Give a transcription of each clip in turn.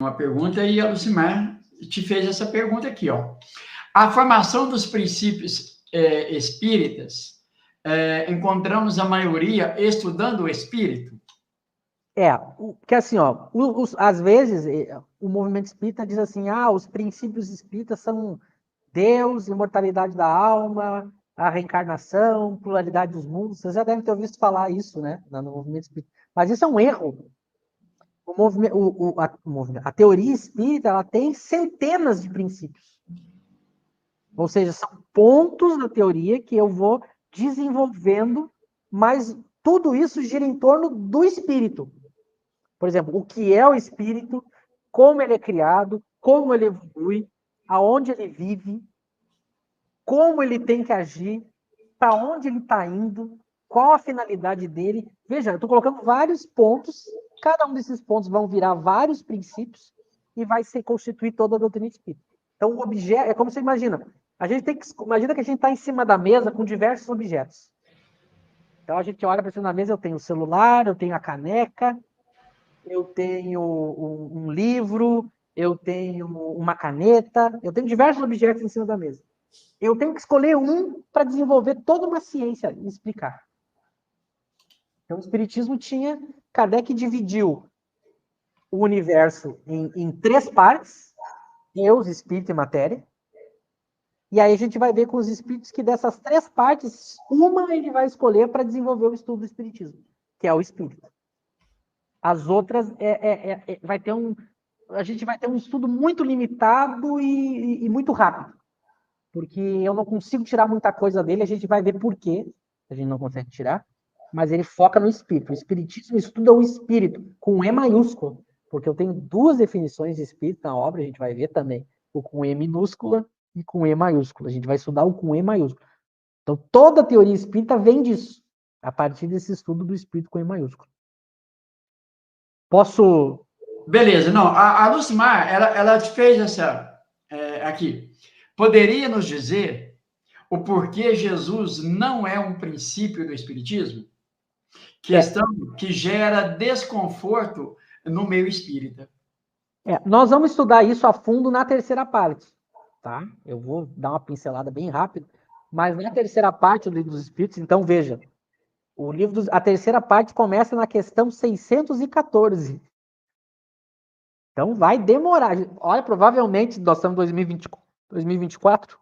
uma pergunta e a Lucimar te fez essa pergunta aqui, ó. A formação dos princípios espíritas, encontramos a maioria estudando o espírito? Porque assim, ó, às vezes o movimento espírita diz assim, os princípios espíritas são Deus, imortalidade da alma, a reencarnação, pluralidade dos mundos. Vocês já devem ter ouvido falar isso, né, no movimento espírita. Mas isso é um erro. A teoria espírita, ela tem centenas de princípios. Ou seja, são pontos da teoria que eu vou desenvolvendo, mas tudo isso gira em torno do espírito. Por exemplo, o que é o espírito, como ele é criado, como ele evolui, aonde ele vive, como ele tem que agir, para onde ele está indo, qual a finalidade dele. Veja, eu estou colocando vários pontos, cada um desses pontos vão virar vários princípios e vai se constituir toda a doutrina espírita. Então, o objeto, é como você imagina. Imagina que a gente está em cima da mesa com diversos objetos. Então, a gente olha para cima da mesa, eu tenho o celular, eu tenho a caneca, eu tenho um livro, eu tenho uma caneta, eu tenho diversos objetos em cima da mesa. Eu tenho que escolher um para desenvolver toda uma ciência e explicar. Então, o Espiritismo tinha... Kardec dividiu o universo em três partes: Deus, Espírito e Matéria. E aí a gente vai ver com os espíritos que dessas três partes, uma ele vai escolher para desenvolver o estudo do Espiritismo, que é o Espírito. As outras vai ter a gente vai ter um estudo muito limitado e muito rápido, porque eu não consigo tirar muita coisa dele, a gente vai ver por quê a gente não consegue tirar, mas ele foca no espírito. O espiritismo estuda o espírito, com E maiúsculo, porque eu tenho duas definições de espírito na obra, a gente vai ver também, o com E minúscula e com E maiúsculo. A gente vai estudar o com E maiúsculo. Então, toda a teoria espírita vem disso, a partir desse estudo do espírito com E maiúsculo. Posso... Beleza, não, a Lucimar, ela te fez essa, aqui. Poderia nos dizer o porquê Jesus não é um princípio do Espiritismo? Questão que gera desconforto no meio espírita. Nós vamos estudar isso a fundo na terceira parte, tá? Eu vou dar uma pincelada bem rápida, mas na terceira parte do Livro dos Espíritos, então veja, a terceira parte começa na questão 614. Então vai demorar. Olha, provavelmente nós estamos em 2024,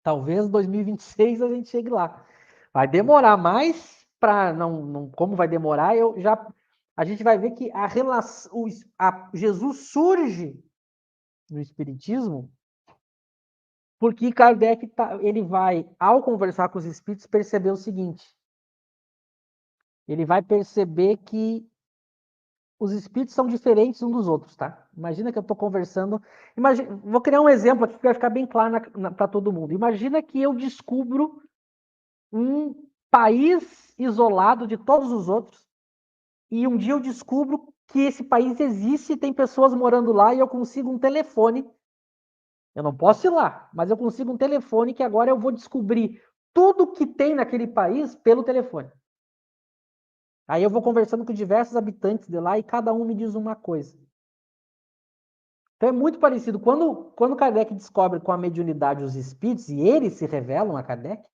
talvez 2026 a gente chegue lá. Vai demorar mais para não, como vai demorar, a gente vai ver que Jesus surge no Espiritismo porque Kardec ele vai, ao conversar com os espíritos, perceber o seguinte: ele vai perceber que os espíritos são diferentes uns dos outros, tá? Imagina que eu estou conversando... Vou criar um exemplo aqui que vai ficar bem claro para todo mundo. Imagina que eu descubro um país isolado de todos os outros e um dia eu descubro que esse país existe e tem pessoas morando lá e eu consigo um telefone. Eu não posso ir lá, mas eu consigo um telefone que agora eu vou descobrir tudo que tem naquele país pelo telefone. Aí eu vou conversando com diversos habitantes de lá e cada um me diz uma coisa. Então é muito parecido. Quando Kardec descobre com a mediunidade os espíritos, e eles se revelam a Kardec,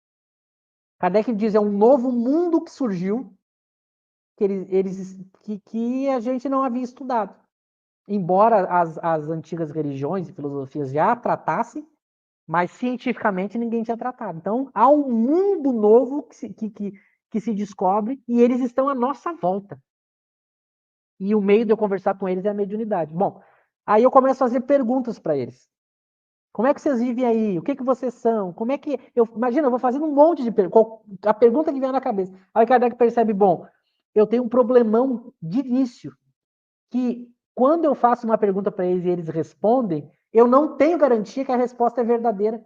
Kardec diz, é um novo mundo que surgiu, que a gente não havia estudado. Embora as antigas religiões e filosofias já tratassem, mas cientificamente ninguém tinha tratado. Então há um mundo novo que se descobre e eles estão à nossa volta. E o meio de eu conversar com eles é a mediunidade. Bom, aí eu começo a fazer perguntas para eles. Como é que vocês vivem aí? O que vocês são? Como é que... Imagina, eu vou fazendo um monte de perguntas. A pergunta que vem na cabeça. Aí Kardec percebe, bom, eu tenho um problemão de início, que quando eu faço uma pergunta para eles e eles respondem, eu não tenho garantia que a resposta é verdadeira.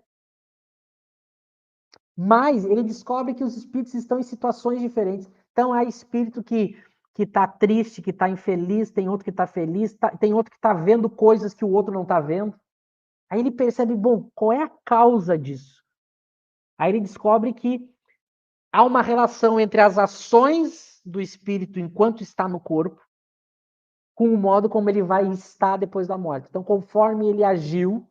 Mas ele descobre que os espíritos estão em situações diferentes. Então, há espírito que está triste, que está infeliz, tem outro que está feliz, tem outro que está vendo coisas que o outro não está vendo. Aí ele percebe, bom, qual é a causa disso? Aí ele descobre que há uma relação entre as ações do espírito enquanto está no corpo, com o modo como ele vai estar depois da morte. Então, conforme ele agiu,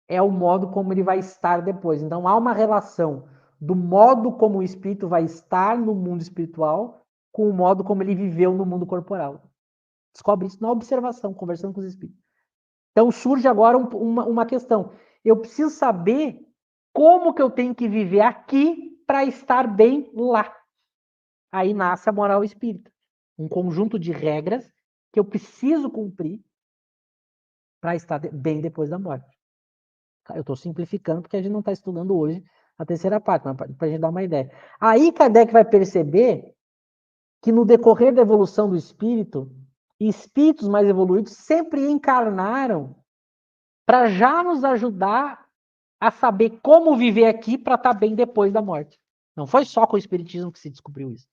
é o modo como ele vai estar depois. Então, há uma relação do modo como o espírito vai estar no mundo espiritual com o modo como ele viveu no mundo corporal. Descobre isso na observação, conversando com os espíritos. Então, surge agora uma questão. Eu preciso saber como que eu tenho que viver aqui para estar bem lá. Aí nasce a moral espírita. Um conjunto de regras que eu preciso cumprir para estar bem depois da morte. Eu estou simplificando porque a gente não está estudando hoje a terceira parte, mas para a gente dar uma ideia. Aí Kardec vai perceber que no decorrer da evolução do espírito, espíritos mais evoluídos sempre encarnaram para já nos ajudar a saber como viver aqui para estar bem depois da morte. Não foi só com o espiritismo que se descobriu isso.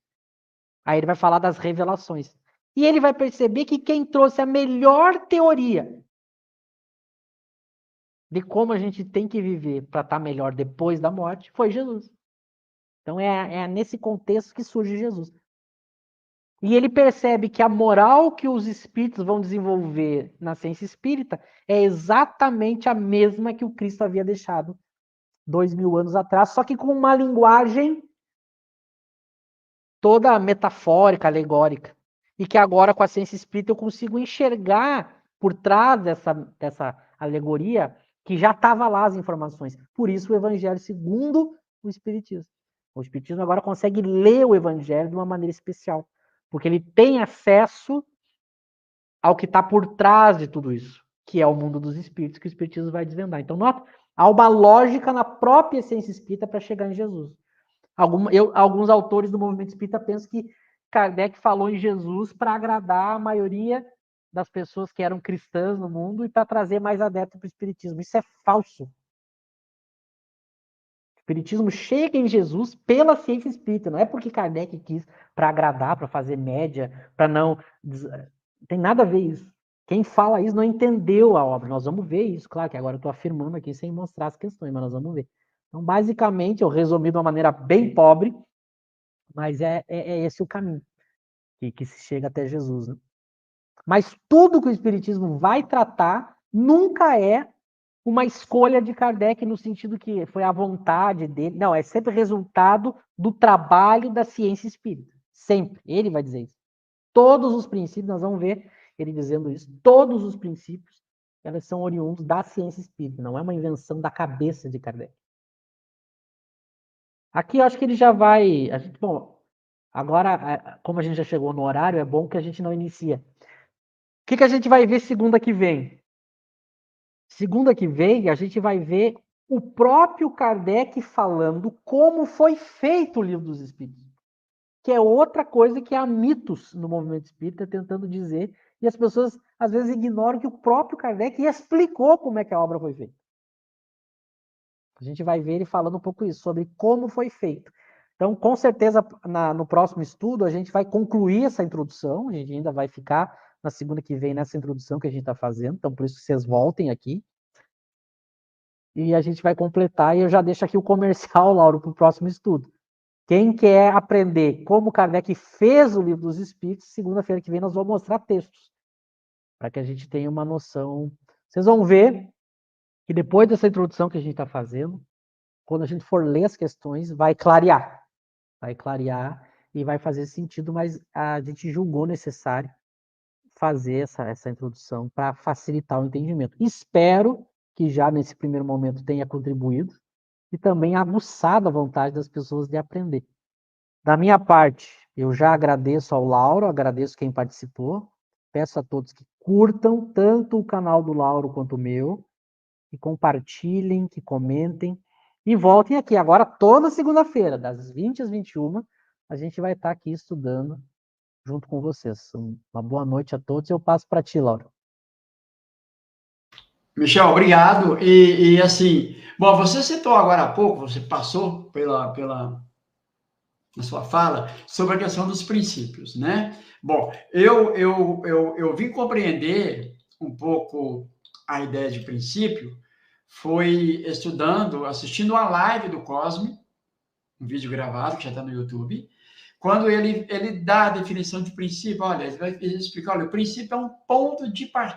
Aí ele vai falar das revelações. E ele vai perceber que quem trouxe a melhor teoria de como a gente tem que viver para estar melhor depois da morte foi Jesus. Então é nesse contexto que surge Jesus. E ele percebe que a moral que os espíritos vão desenvolver na ciência espírita é exatamente a mesma que o Cristo havia deixado 2000 anos atrás, só que com uma linguagem toda metafórica, alegórica. E que agora, com a ciência espírita, eu consigo enxergar por trás dessa alegoria que já estava lá as informações. Por isso o Evangelho segundo o Espiritismo. O Espiritismo agora consegue ler o Evangelho de uma maneira especial, porque ele tem acesso ao que está por trás de tudo isso, que é o mundo dos espíritos, que o Espiritismo vai desvendar. Então, nota, há uma lógica na própria ciência espírita para chegar em Jesus. Alguns autores do movimento espírita pensam que Kardec falou em Jesus para agradar a maioria das pessoas que eram cristãs no mundo e para trazer mais adeptos para o espiritismo. Isso é falso. O espiritismo chega em Jesus pela ciência espírita, não é porque Kardec quis para agradar, para fazer média, para não... Não tem nada a ver isso. Quem fala isso não entendeu a obra. Nós vamos ver isso, claro que agora eu estou afirmando aqui sem mostrar as questões, mas nós vamos ver. Então, basicamente, eu resumi de uma maneira bem pobre, mas é esse o caminho que se chega até Jesus. Né? Mas tudo que o Espiritismo vai tratar nunca é uma escolha de Kardec no sentido que foi a vontade dele. Não, é sempre resultado do trabalho da ciência espírita. Sempre. Ele vai dizer isso. Todos os princípios, nós vamos ver ele dizendo isso, todos os princípios, elas são oriundos da ciência espírita, não é uma invenção da cabeça de Kardec. Aqui eu acho que ele já vai... bom, agora, como a gente já chegou no horário, é bom que a gente não inicia. O que a gente vai ver segunda que vem? Segunda que vem, a gente vai ver o próprio Kardec falando como foi feito o Livro dos Espíritos. Que é outra coisa que há mitos no movimento espírita tentando dizer, e as pessoas às vezes ignoram que o próprio Kardec explicou como é que a obra foi feita. A gente vai ver ele falando um pouco isso, sobre como foi feito. Então, com certeza, no próximo estudo, a gente vai concluir essa introdução, a gente ainda vai ficar na segunda que vem nessa introdução que a gente está fazendo, então por isso que vocês voltem aqui. E a gente vai completar, e eu já deixo aqui o comercial, Lauro, para o próximo estudo. Quem quer aprender como Kardec fez o Livro dos Espíritos, segunda-feira que vem nós vamos mostrar textos, para que a gente tenha uma noção. Vocês vão ver que depois dessa introdução que a gente está fazendo, quando a gente for ler as questões, vai clarear e vai fazer sentido, mas a gente julgou necessário fazer essa introdução para facilitar o entendimento. Espero que já nesse primeiro momento tenha contribuído e também aguçado a vontade das pessoas de aprender. Da minha parte, eu já agradeço ao Lauro, agradeço quem participou, peço a todos que curtam tanto o canal do Lauro quanto o meu, que compartilhem, que comentem, e voltem aqui. Agora, toda segunda-feira, das 20 às 21, a gente vai estar aqui estudando junto com vocês. Uma boa noite a todos, eu passo para ti, Lauro. Michel, obrigado. E assim, bom, você citou agora há pouco, você passou na sua fala, sobre a questão dos princípios, né? Bom, eu vim compreender um pouco a ideia de princípio, foi assistindo a live do Cosme, um vídeo gravado que já está no YouTube, quando ele dá a definição de princípio, olha, ele vai explicar, olha, o princípio é um ponto de partida.